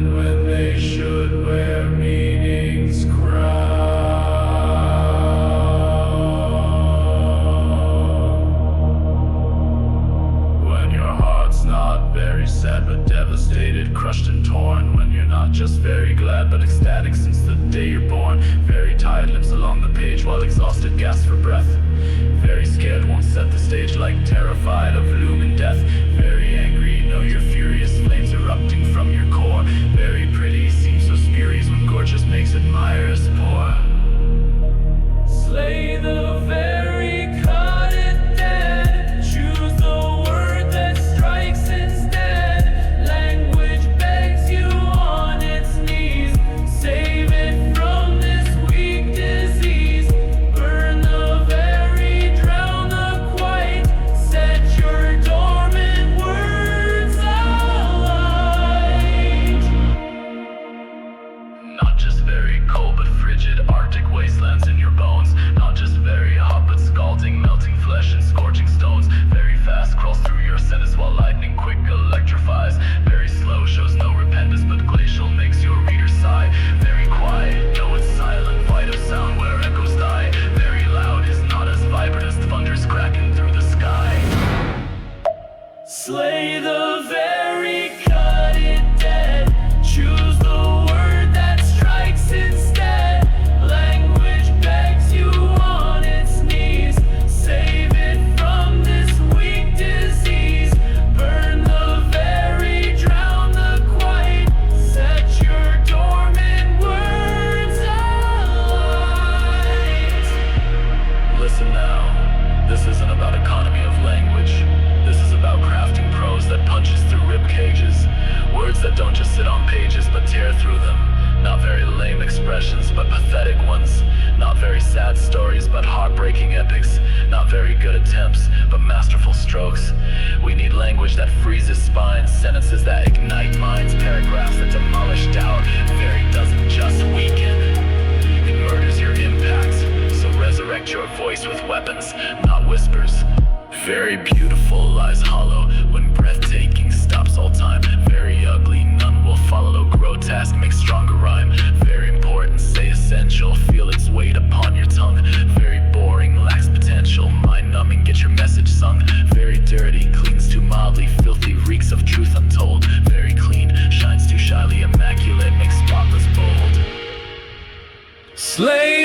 And when they should wear meaning's crown. When your heart's not very sad but devastated, crushed and torn. When you're not just very glad but ecstatic since the day you're born. Very tired, lips along the page while exhausted, gasp for breath. Very scared, won't set the stage, like terrified of looming death. Very angry, know you're furious, flames erupting from your core. Very pretty, seems so spurious when gorgeous makes admirers poor. Slay the very cut it dead. Choose the word that strikes instead. Language begs you on its knees. Save it from this weak disease. Burn the very, drown the quite. Set your dormant words alight. Not just very cold but frigid, Arctic wastelands in your bones. Not just very hot but scalding, melting flesh and scorching stones. Very fast, crawls through your sentence while lightning quick electrifies. Very slow, shows no repentance but glacial, makes your reader sigh. Very quiet, no it's silent, void of sound where echoes die. Very loud is not as vibrant as thunders cracking through the sky. Slay the very, cut it dead. Choose the word that strikes instead. Language begs you on its knees. Save it from this weak disease. Burn the very, drown the quite. Set your dormant words alight. Listen now, this isn't about economy of language. This is about crafting prose that punches through rib cages. Words that don't just sit on pages but tear through them. Not very lame expressions but pathetic ones. Not very sad stories but heartbreaking epics. Not very good attempts but masterful strokes. We need language that freezes spines, sentences that ignite minds, paragraphs that demolish doubt. Very doesn't just weaken, it murders your impact. So resurrect your voice with weapons, not whispers. Very beautiful lies hollow when breathtaking stops all time. Very ugly, none will follow. Grotesque makes stronger rhyme. Very important, say essential, feel its weight upon your tongue. Very boring, lacks potential, mind numbing, get your message sung. Very dirty, cleans too mildly, filthy, reeks of truth untold. Very clean, shines too shyly, immaculate, makes spotless bold. Slay